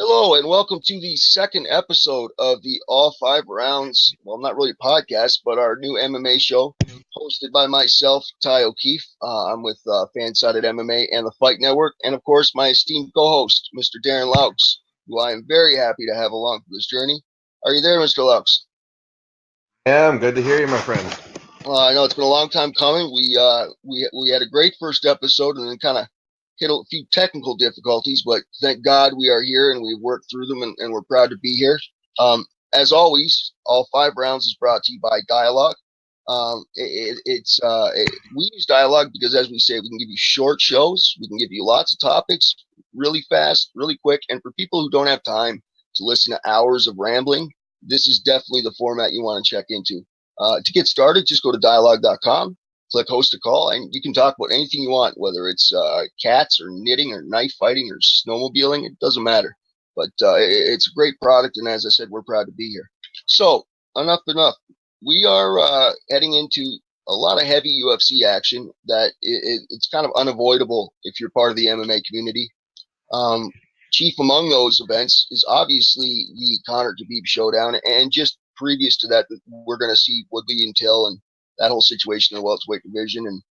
Hello and welcome to the second episode of the All Five Rounds. Well, not really a podcast, but our new MMA show, hosted by myself, Ty O'Keefe. I'm with Fansided MMA and the Fight Network, and of course, my esteemed co-host, Mr. Daren Loucks, who I am very happy to have along for this journey. Are you there, Mr. Loucks? Yeah, I'm good to hear you, my friend. I know it's been a long time coming. We had a great first episode, and then kind of hit a few technical difficulties, but thank God we are here and we've worked through them, and we're proud to be here. As always, all five rounds is brought to you by Dialogue. We use Dialogue because, as we say, we can give you short shows, we can give you lots of topics, really fast, really quick, and for people who don't have time to listen to hours of rambling, this is definitely the format you want to check into. To get started, just go to dialogue.com, click host a call, and you can talk about anything you want, whether it's cats or knitting or knife fighting or snowmobiling. It doesn't matter. But it's a great product, and as I said, we're proud to be here. So, enough. We are heading into a lot of heavy UFC action that it's kind of unavoidable if you're part of the MMA community. Chief among those events is obviously the Conor Khabib showdown, and just previous to that, we're going to see Woodley and Till and that whole situation in the welterweight division and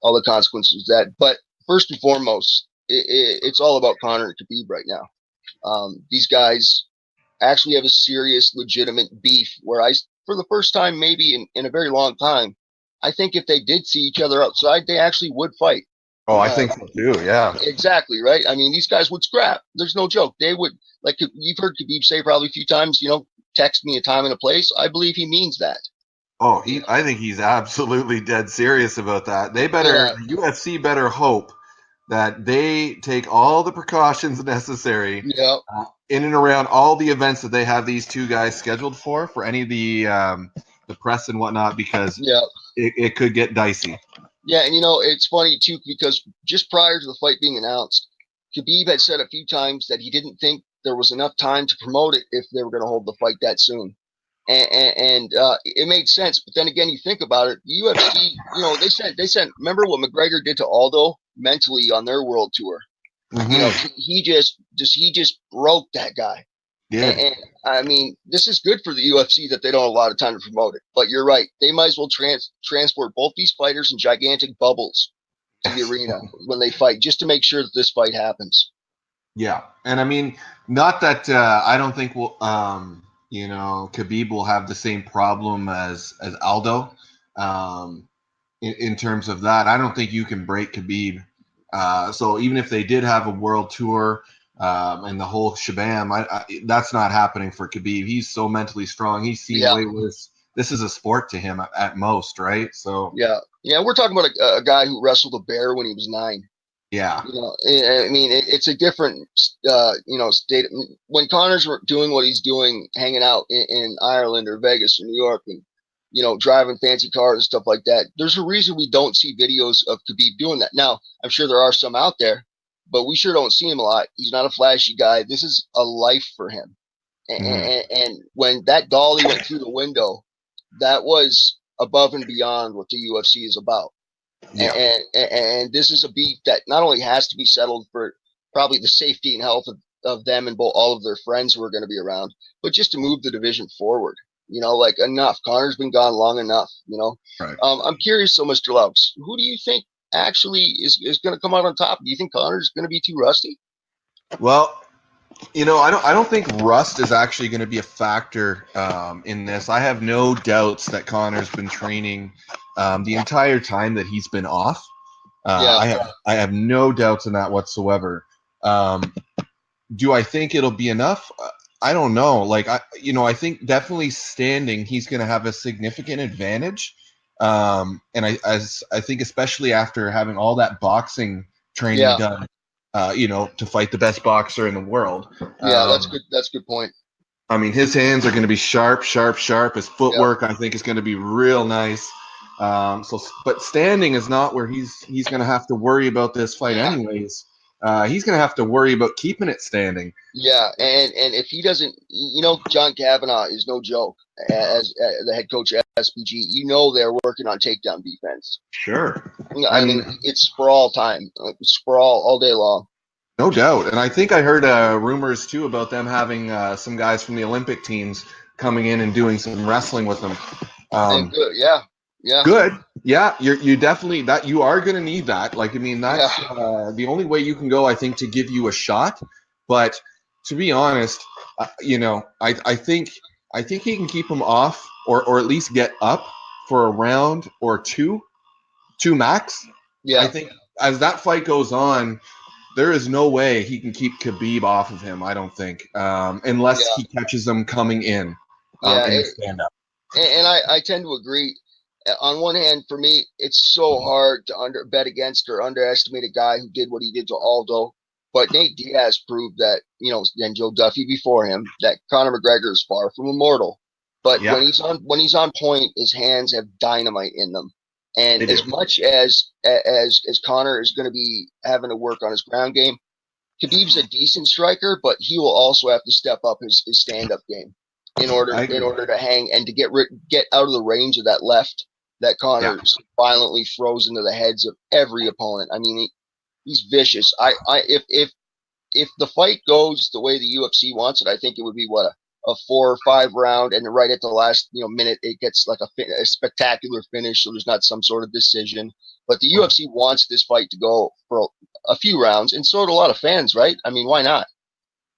all the consequences of that. But first and foremost, it's all about Conor and Khabib right now. These guys actually have a serious, legitimate beef where for the first time maybe in a very long time, I think if they did see each other outside, they actually would fight. Oh, I think so too. Yeah. Exactly, right? I mean, these guys would scrap. There's no joke. They would, like you've heard Khabib say probably a few times, text me a time and a place. I believe he means that. Oh, I think he's absolutely dead serious about that. The UFC better hope that they take all the precautions necessary in and around all the events that they have these two guys scheduled for any of the press and whatnot, because it could get dicey. Yeah, and it's funny too, because just prior to the fight being announced, Khabib had said a few times that he didn't think there was enough time to promote it if they were going to hold the fight that soon. And it made sense. But then again, you think about it, the UFC, they sent, remember what McGregor did to Aldo mentally on their world tour? Mm-hmm. He just broke that guy. Yeah. And I mean, this is good for the UFC that they don't have a lot of time to promote it. But you're right. They might as well transport both these fighters in gigantic bubbles to the arena when they fight, just to make sure that this fight happens. Yeah. And I mean, not that I don't think Khabib will have the same problem as Aldo in terms of that. I don't think you can break Khabib. So even if they did have a world tour and the whole shabam, that's not happening for Khabib. He's so mentally strong. He's seen way worse. This is a sport to him at most, right? So yeah, we're talking about a guy who wrestled a bear when he was 9. Yeah. I mean, it's a different, state. When Conor's doing what he's doing, hanging out in Ireland or Vegas or New York and, driving fancy cars and stuff like that, there's a reason we don't see videos of Khabib doing that. Now, I'm sure there are some out there, but we sure don't see him a lot. He's not a flashy guy. This is a life for him. And when that dolly went through the window, that was above and beyond what the UFC is about. Yeah. And this is a beef that not only has to be settled for probably the safety and health of them and all of their friends who are going to be around, but just to move the division forward. Like enough. Conor's been gone long enough. Right. I'm curious, so Mr. Loucks, who do you think actually is going to come out on top? Do you think Conor's going to be too rusty? Well, I don't think rust is actually going to be a factor in this. I have no doubts that Conor's been training the entire time that he's been off. I have no doubts in that whatsoever. Do I think it'll be enough? I don't know. Like I think definitely standing, he's going to have a significant advantage. And I think especially after having all that boxing training done. To fight the best boxer in the world. Yeah, that's good. That's a good point. I mean, his hands are going to be sharp. His footwork, I think, is going to be real nice. But standing is not where he's going to have to worry about this fight, anyways. He's going to have to worry about keeping it standing. Yeah, and if he doesn't, John Kavanagh is no joke as the head coach at SPG. They're working on takedown defense. Sure. I mean, it's sprawl time, sprawl all day long. No doubt. And I think I heard rumors too about them having some guys from the Olympic teams coming in and doing some wrestling with them. And good, yeah, yeah, Good. Yeah, you definitely that you are going to need that. Like, I mean, yeah, that's the only way you can go, I think, to give you a shot. But to be honest, I think he can keep him off, or at least get up for a round or two max. I yeah, think as that fight goes on, there is no way he can keep Khabib off of him. I don't think, unless yeah, he catches him coming yeah. in the stand up. And I tend to agree. On one hand, for me, it's so hard to bet against or underestimate a guy who did what he did to Aldo. But Nate Diaz proved that, and Joe Duffy before him, that Conor McGregor is far from immortal. But Yeah, when he's on point, his hands have dynamite in them. And they do. as much as Conor is going to be having to work on his ground game, Khabib's a decent striker, but he will also have to step up his stand up game I in agree. order to hang and to get out of the range of that left that Yeah. Conor violently throws into the heads of every opponent. I mean, he's vicious. If the fight goes the way the UFC wants it, I think it would be a 4 or 5 round, and right at the last minute it gets like a spectacular finish, so there's not some sort of decision. But the UFC wants this fight to go for a few rounds, and so do a lot of fans, right? I mean, why not?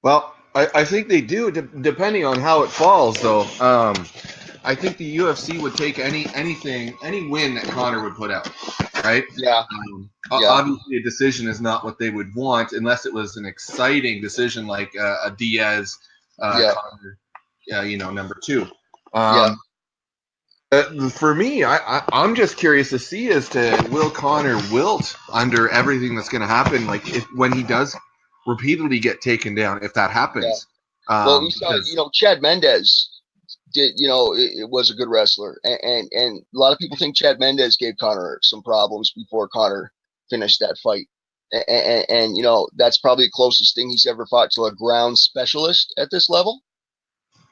Well, I think they do, depending on how it falls, though. I think the UFC would take any win that Connor would put out, right? Yeah, yeah, Obviously, a decision is not what they would want unless it was an exciting decision like a Diaz, yeah, Connor, number two. yeah. Um, for me, I'm just curious to see as to will Connor wilt under everything that's going to happen, like if when he does repeatedly get taken down, if that Yeah. happens. Well, we saw, Because Chad Mendez did, it was a good wrestler, and a lot of people think Chad Mendez gave Connor some problems before Connor finished that fight, and that's probably the closest thing he's ever fought to a ground specialist at this level.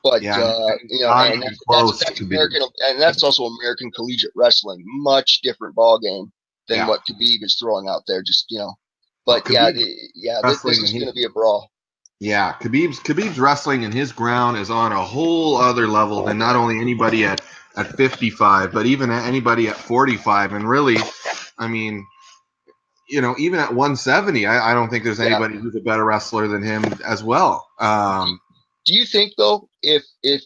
But yeah, not and even close that's to be. American, and that's also American collegiate wrestling, much different ball game than Yeah, what Khabib is throwing out there. Just well, but yeah, Khabib this wrestling is and going his to be a brawl. Khabib's wrestling and his ground is on a whole other level than not only anybody at 55, but even anybody at 45. And really, I mean, even at 170, I don't think there's Yeah. anybody who's a better wrestler than him as well. Do you think though, if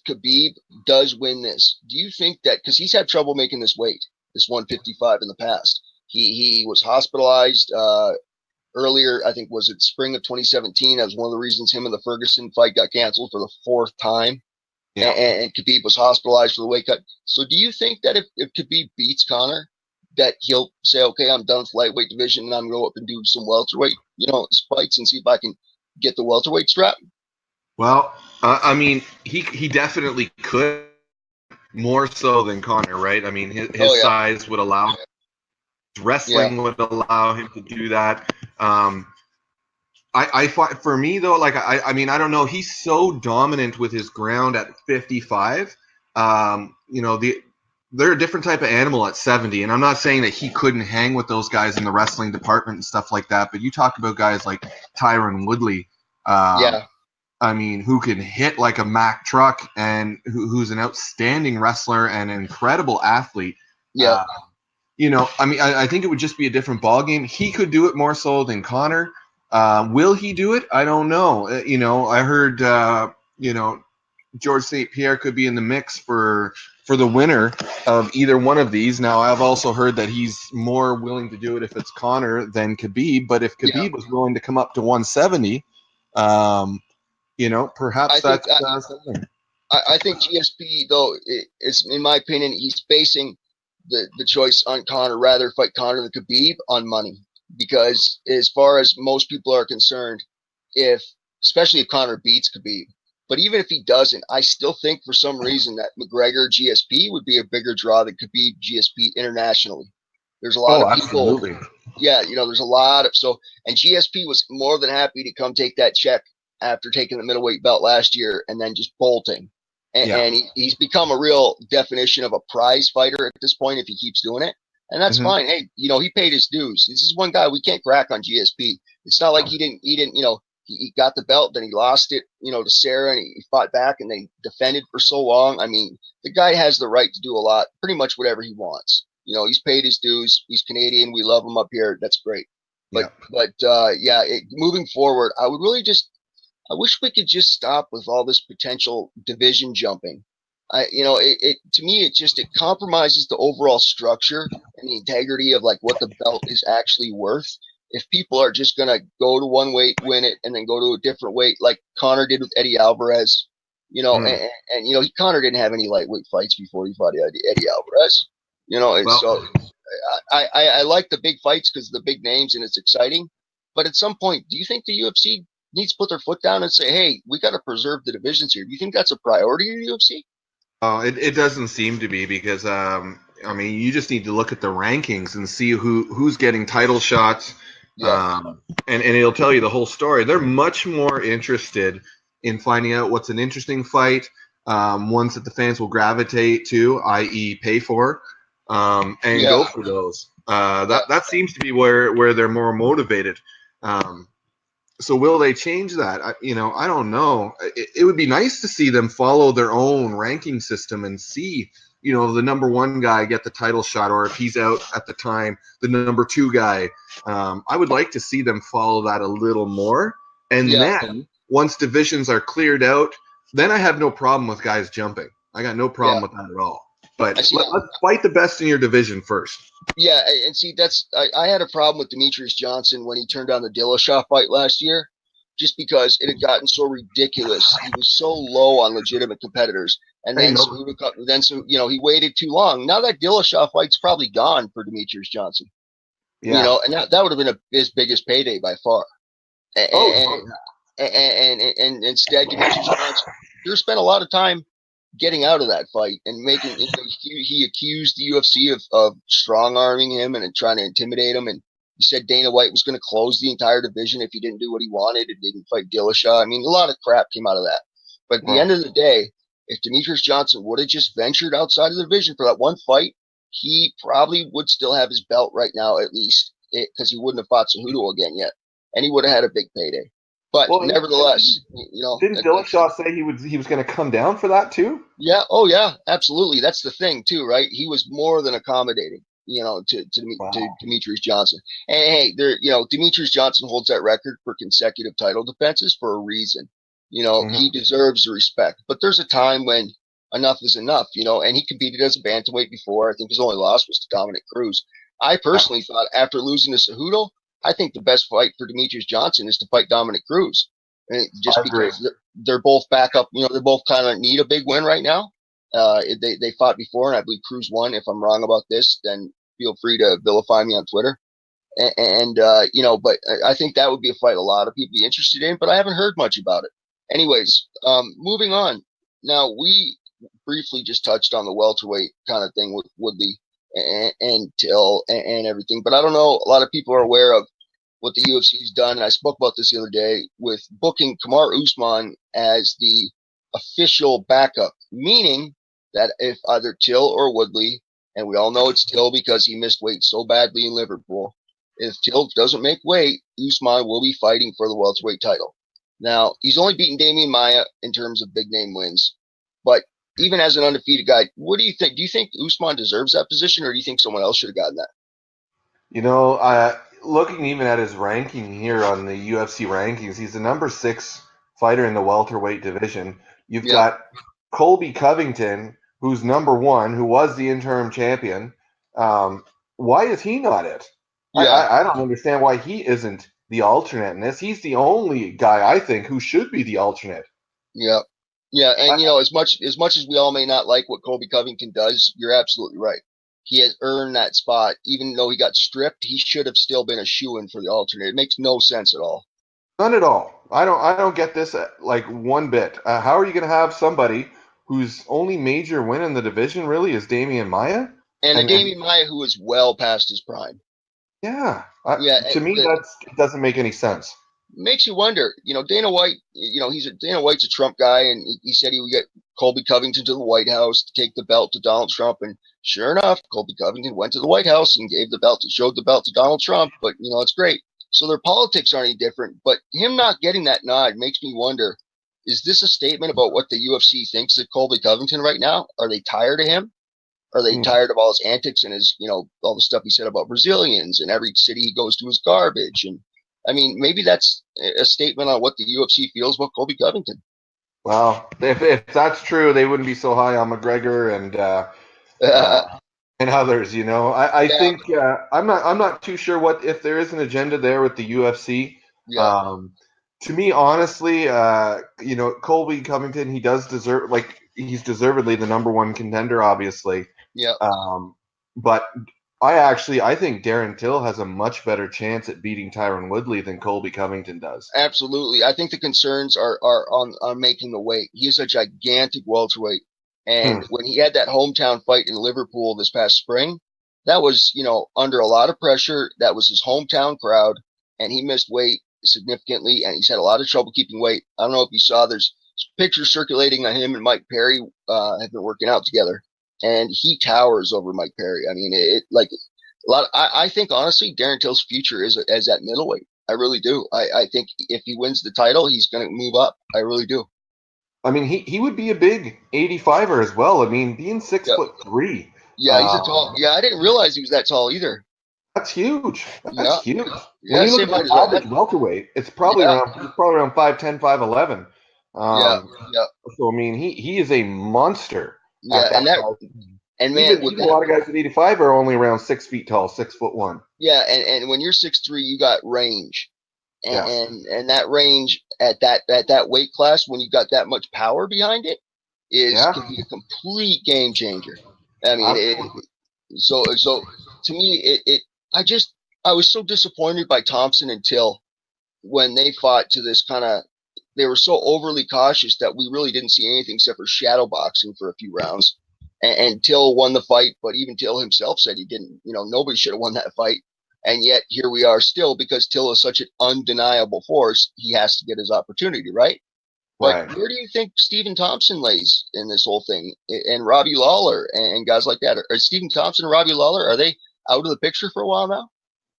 Khabib does win this, do you think that because he's had trouble making this weight, this 155 in the past, he was hospitalized earlier. I think was it spring of 2017. That was one of the reasons him and the Ferguson fight got canceled for the fourth time, Yeah. and Khabib was hospitalized for the weight cut. So do you think that if Khabib beats Connor, that he'll say, okay, I'm done with lightweight division and I'm going to go up and do some welterweight, fights and see if I can get the welterweight strap? Well, I mean, he definitely could more so than Connor, right? I mean, Oh his yeah, size would allow, his yeah, wrestling would allow him to do that. I for me though, like I mean, I don't know. He's so dominant with his ground at 55. They're a different type of animal at 70, and I'm not saying that he couldn't hang with those guys in the wrestling department and stuff like that. But you talk about guys like Tyron Woodley. Um, yeah, I mean, who can hit like a Mack truck and who's an outstanding wrestler and an incredible athlete. yeah. Uh, I mean, I think it would just be a different ball game. He could do it more so than Connor. Will he do it? I don't know. I heard, George St-Pierre could be in the mix for the winner of either one of these. Now, I've also heard that he's more willing to do it if it's Connor than Khabib. But if Yeah, Khabib was willing to come up to 170, perhaps I think that's something. I think GSP though is, in my opinion, he's basing the choice on Connor, rather fight Connor than Khabib on money, because as far as most people are concerned, if especially if Connor beats Khabib, but even if he doesn't, I still think for some reason that McGregor GSP would be a bigger draw than Khabib GSP internationally. There's a lot Oh, of people, absolutely. yeah, there's a lot of and GSP was more than happy to come take that check after taking the middleweight belt last year and then just bolting. Yeah. And he's become a real definition of a prize fighter at this point if he keeps doing it. And that's Mhm. fine. Hey, he paid his dues. This is one guy we can't crack on GSP. It's not like he didn't, he got the belt, then he lost it, to Sarah, and he fought back, and they defended for so long. I mean, the guy has the right to do a lot, pretty much whatever he wants. He's paid his dues. He's Canadian. We love him up here. That's great. But, Yeah. yeah, moving forward, I wish we could just stop with all this potential division jumping. To me, it compromises the overall structure and the integrity of like what the belt is actually worth. If people are just gonna go to one weight, win it, and then go to a different weight, like Connor did with Eddie Alvarez, Mm. Connor didn't have any lightweight fights before he fought Eddie Alvarez, and Well, so I like the big fights because the big names and it's exciting. But at some point, do you think the UFC needs to put their foot down and say, "Hey, we got to preserve the divisions here"? Do you think that's a priority in the UFC? it doesn't seem to be because I mean, you just need to look at the rankings and see who's getting title shots, Yep. and it'll tell you the whole story. They're much more interested in finding out what's an interesting fight, ones that the fans will gravitate to, i.e., pay for, and Yeah. go for those. Yeah. That seems to be where they're more motivated. Um, so will they change that? I don't know. It would be nice to see them follow their own ranking system and see, the number one guy get the title shot, or if he's out at the time, the number two guy. I would like to see them follow that a little more. And Yeah. then once divisions are cleared out, then I have no problem with guys jumping. I got no Yeah. problem with that at all. But I see. let's fight the best in your division first. Yeah, and see, I had a problem with Demetrius Johnson when he turned down the Dillashaw fight last year, just because it had gotten so ridiculous. He was so low on legitimate competitors, and I then know. he waited too long. Now that Dillashaw fight's probably gone for Demetrius Johnson, Yeah. and that would have been his biggest payday by far. Oh, And instead, Demetrius Johnson sure spent a lot of time getting out of that fight and making he accused the UFC of strong arming him and trying to intimidate him, and he said Dana White was going to close the entire division if he didn't do what he wanted and didn't fight Dillashaw. I mean, a lot of crap came out of that. But at the end well, of the day, if Demetrius Johnson would have just ventured outside of the division for that one fight, he probably would still have his belt right now, at least, because he wouldn't have fought Cejudo again yet, and he would have had a big payday. But well, nevertheless, didn't Dillashaw say he was going to come down for that too? yeah, oh yeah, absolutely. That's the thing too, right? He was more than accommodating, to Wow. Demetrius Johnson. And hey, Demetrius Johnson holds that record for consecutive title defenses for a reason. Mm-hmm. He deserves the respect. But there's a time when enough is enough, and he competed as a bantamweight before. I think his only loss was to Dominic Cruz. I personally thought after losing to Cejudo, I think the best fight for Demetrius Johnson is to fight Dominic Cruz. And I just agree. because they're both back up, they both kind of need a big win right now. They fought before, and I believe Cruz won. If I'm wrong about this, then feel free to vilify me on Twitter. But I think that would be a fight a lot of people be interested in, but I haven't heard much about it. Anyways, moving on. Now we briefly just touched on the welterweight kind of thing with Woodley and Till and everything, but I don't know. A lot of people are aware of what the UFC's done, and I spoke about this the other day with booking Kamar Usman as the official backup, meaning that if either Till or Woodley, and we all know it's Till because he missed weight so badly in Liverpool, if Till doesn't make weight, Usman will be fighting for the welterweight title. Now, he's only beaten Damian Maia in terms of big name wins, but even as an undefeated guy, what do you think? Do you think Usman deserves that position, or do you think someone else should have gotten that? Looking even at his ranking here on the UFC rankings, he's the number 6 fighter in the welterweight division. You've Yeah, got Colby Covington, who's number 1, who was the interim champion. Why is he not it? yeah. I don't understand why he isn't the alternate in this. He's the only guy I think who should be the alternate. Yeah. Yeah, I, and as much as we all may not like what Colby Covington does, you're absolutely right. He has earned that spot. Even though he got stripped, he should have still been a shoo-in for the alternate. It makes no sense at all. None at all. I don't get this like one bit. How are you going to have somebody whose only major win in the division really is Damian Maia? And a And Damian Maia who is well past his prime. yeah, Yeah, to me it doesn't make any sense. makes you wonder. Dana White. Dana White's a Trump guy, and he said he would get Colby Covington to the White House to take the belt to Donald Trump, and Sure enough, Colby Covington went to the White House and showed the belt to Donald Trump. But it's great. So their politics aren't any different. But him not getting that nod makes me wonder: is this a statement about what the UFC thinks of Colby Covington right now? Are they tired of him? Are they tired of all his antics and his, all the stuff he said about Brazilians and every city he goes to is garbage? And I mean, maybe that's a statement on what the UFC feels about Colby Covington. Well, if that's true, they wouldn't be so high on McGregor and others. I Yeah, think I'm not too sure what if there is an agenda there with the UFC. yeah, To me, honestly, Colby Covington, he does deserve, like, he's deservedly the number one contender, obviously. yeah. But I think Darren Till has a much better chance at beating Tyron Woodley than Colby Covington does. Absolutely. I think the concerns are on making the weight. He is a gigantic welterweight. And when he had that hometown fight in Liverpool this past spring, that was, under a lot of pressure. That was his hometown crowd, and he missed weight significantly, and he's had a lot of trouble keeping weight. I don't know if you saw, there's pictures circulating on him and Mike Perry have been working out together, and he towers over Mike Perry. I mean, I think honestly, Darren Till's future is as that middleweight. I really do. I think if he wins the title, he's going to move up. I really do. I mean, he would be a big 85er as well. I mean, being 6'3". Yeah, he's a tall. Yeah, I didn't realize he was that tall either. That's huge. That's Yeah. huge. Yeah, when you look at the average welterweight, it's probably around 5'10", 5'11". Yeah. So I mean, he is a monster. Yeah, and man, even a lot of guys at 85 are only around 6 feet tall, 6'1". Yeah, and when you're 6'3", you got range. And that range at that weight class, when you got that much power behind it, can be a complete game changer. I mean, so to me, I was so disappointed by Thompson and Till when they fought to this kind of. They were so overly cautious that we really didn't see anything except for shadow boxing for a few rounds. And Till won the fight, but even Till himself said he didn't. Nobody should have won that fight. And yet here we are still, because Till is such an undeniable force. He has to get his opportunity, right? But where do you think Stephen Thompson lays in this whole thing? And Robbie Lawler and guys like that? Are Stephen Thompson and Robbie Lawler, are they out of the picture for a while now?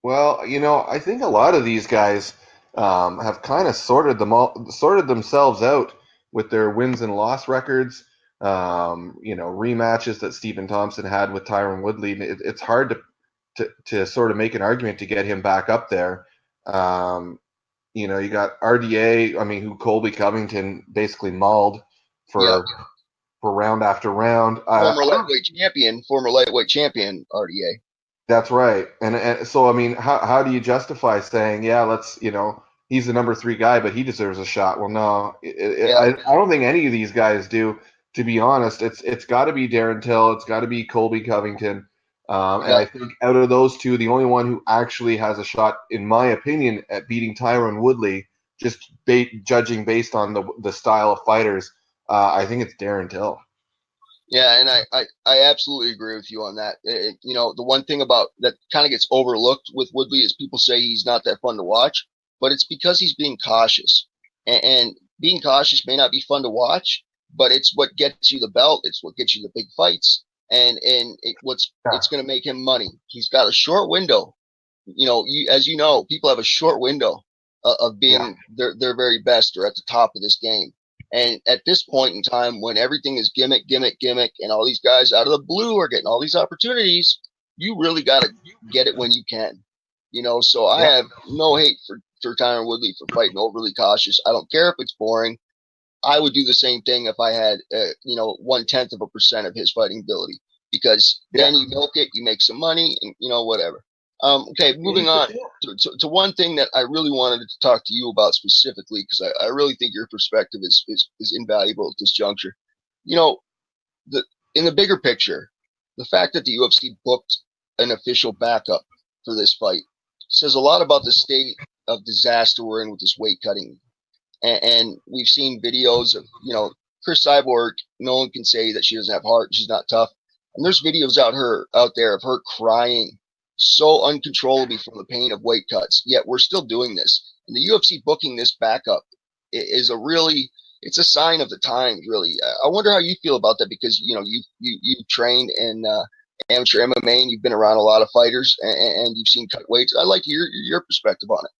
Well, I think a lot of these guys have kind of sorted themselves out with their wins and loss records. Rematches that Stephen Thompson had with Tyron Woodley. It's hard to sort of make an argument to get him back up there. You got RDA, I mean, who Colby Covington basically mauled for round after round. Former lightweight champion, RDA. That's right. And so, I mean, how do you justify saying, he's the number 3 guy, but he deserves a shot? Well, no, I don't think any of these guys do, to be honest. It's got to be Darren Till. It's got to be Colby Covington. And I think out of those two, the only one who actually has a shot, in my opinion, at beating Tyron Woodley, just judging based on the style of fighters, I think it's Darren Till. Yeah, and I absolutely agree with you on that. The one thing about that kind of gets overlooked with Woodley is people say he's not that fun to watch, but it's because he's being cautious. And being cautious may not be fun to watch, but it's what gets you the belt. It's what gets you the big fights. And it's going to make him money. He's got a short window. As you know, people have a short window of being their very best or at the top of this game. And at this point in time, when everything is gimmick, and all these guys out of the blue are getting all these opportunities, you really got to get it when you can. So I have no hate for Tyron Woodley for fighting overly cautious. I don't care if it's boring. I would do the same thing if I had, 0.1% of his fighting ability, because then you milk it, you make some money, and whatever. Okay, moving on to one thing that I really wanted to talk to you about specifically, because I really think your perspective is invaluable at this juncture. In the bigger picture, the fact that the UFC booked an official backup for this fight says a lot about the state of disaster we're in with this weight cutting. And we've seen videos of, Chris Cyborg. No one can say that she doesn't have heart. She's not tough. And there's videos out there of her crying so uncontrollably from the pain of weight cuts. Yet we're still doing this. And the UFC booking this backup is it's a sign of the times, really. I wonder how you feel about that, because you trained amateur MMA and you've been around a lot of fighters and you've seen cut weights. I'd like your perspective on it.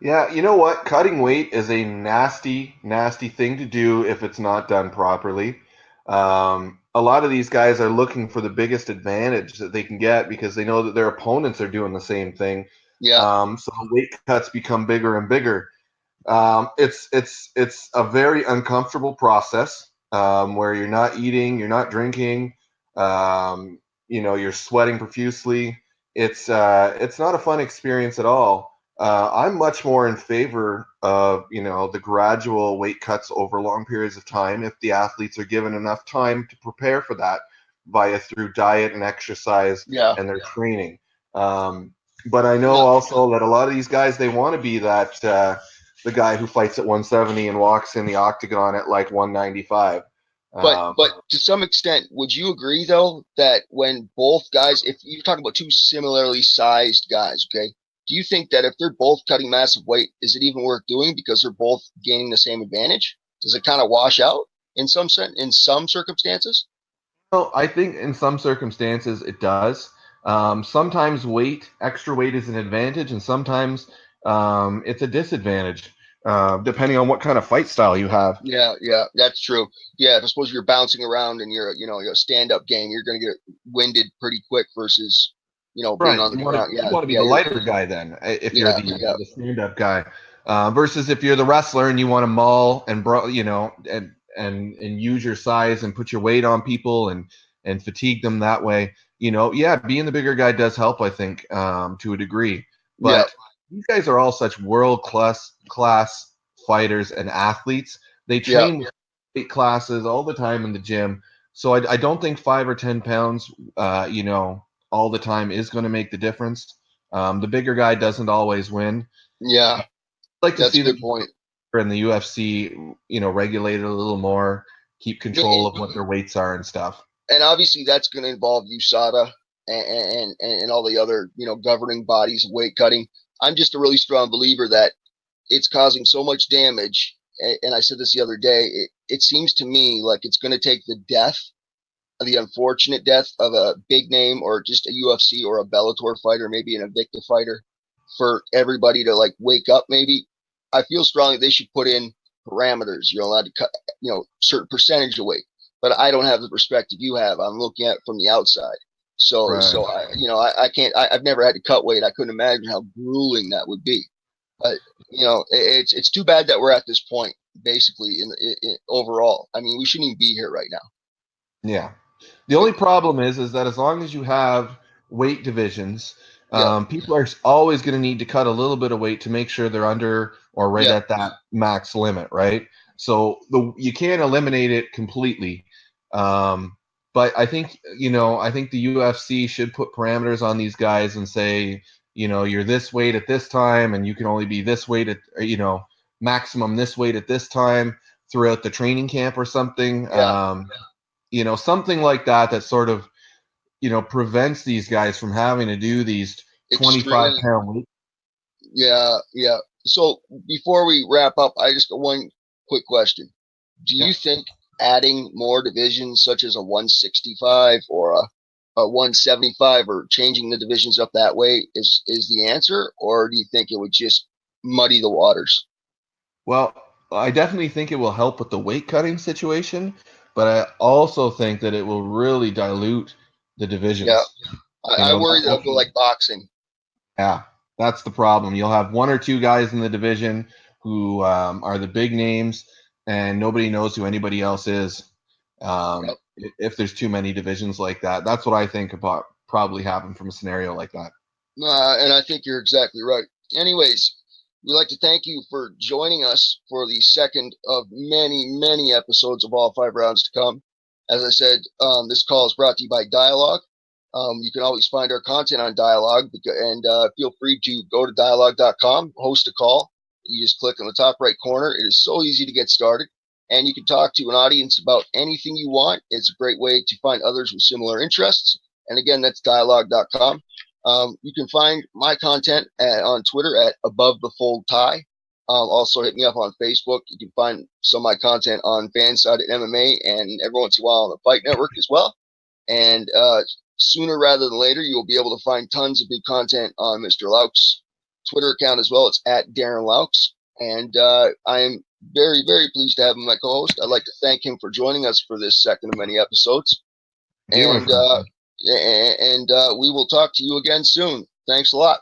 Yeah, you know what? Cutting weight is a nasty, nasty thing to do if it's not done properly. A lot of these guys are looking for the biggest advantage that they can get because they know that their opponents are doing the same thing. Yeah. So weight cuts become bigger and bigger. It's a very uncomfortable process where you're not eating, you're not drinking, you're sweating profusely. It's not a fun experience at all. I'm much more in favor of the gradual weight cuts over long periods of time if the athletes are given enough time to prepare for that via through diet and exercise and their training. But I know also that a lot of these guys, they want to be that the guy who fights at 170 and walks in the octagon at like 195. But to some extent, would you agree though that when both guys, if you're talking about two similarly sized guys, okay, do you think that if they're both cutting massive weight, is it even worth doing because they're both gaining the same advantage? Does it kind of wash out in some circumstances? Well, I think in some circumstances it does. Sometimes extra weight is an advantage, and sometimes it's a disadvantage, depending on what kind of fight style you have. Yeah, that's true. Yeah, if I suppose you're bouncing around and you're a stand-up game, you're going to get winded pretty quick versus, being on the ground. You want to be the lighter guy then, if you're the stand-up guy, versus if you're the wrestler and you want to maul and and use your size and put your weight on people and fatigue them that way. Being the bigger guy does help, I think, to a degree. But these guys are all such world class fighters and athletes. They train with weight classes all the time in the gym. So I don't think 5 or 10 pounds, all the time is going to make the difference. The bigger guy doesn't always win. Yeah, I'd like to see a good point. In the UFC, regulate it a little more, keep control of what their weights are and stuff. And obviously, that's going to involve USADA and all the other governing bodies of weight cutting. I'm just a really strong believer that it's causing so much damage. And I said this the other day. It seems to me like it's going to take the unfortunate death of a big name or just a UFC or a Bellator fighter, maybe an Invicta fighter, for everybody to like wake up. Maybe I feel strongly they should put in parameters. You're allowed to cut, certain percentage of weight. But I don't have the perspective you have. I'm looking at it from the outside. So I can't. I've never had to cut weight. I couldn't imagine how grueling that would be. But it's too bad that we're at this point. Basically, in overall, I mean, we shouldn't even be here right now. Yeah. The only problem is that as long as you have weight divisions, people are always going to need to cut a little bit of weight to make sure they're under or right at that max limit, right? So you can't eliminate it completely. But I think the UFC should put parameters on these guys and say, you're this weight at this time, and you can only be this weight at, maximum this weight at this time throughout the training camp or something. Something like that sort of, prevents these guys from having to do these 25-pound weights. Yeah. So before we wrap up, I just got one quick question. Do you think adding more divisions such as a 165 or a 175 or changing the divisions up that way is the answer? Or do you think it would just muddy the waters? Well, I definitely think it will help with the weight cutting situation, but I also think that it will really dilute the divisions. Yeah. I worry that it'll go like boxing. Yeah, that's the problem. You'll have one or two guys in the division who are the big names, and nobody knows who anybody else is. If there's too many divisions like that, that's what I think about probably happen from a scenario like that. And I think you're exactly right. Anyways, we'd like to thank you for joining us for the second of many, many episodes of All 5 Rounds to come. As I said, this call is brought to you by Dialogue. You can always find our content on Dialogue, and feel free to go to dialogue.com, host a call. You just click on the top right corner. It is so easy to get started, and you can talk to an audience about anything you want. It's a great way to find others with similar interests. And again, that's dialogue.com. You can find my content on Twitter at Above the Fold Tie. Also, hit me up on Facebook. You can find some of my content on Fanside at MMA and every once in a while on the Fight Network as well. And sooner rather than later, you will be able to find tons of new content on Mr. Loucks' Twitter account as well. It's at Daren Loucks. And I am very, very pleased to have him my co-host. I'd like to thank him for joining us for this second of many episodes. And we will talk to you again soon. Thanks a lot.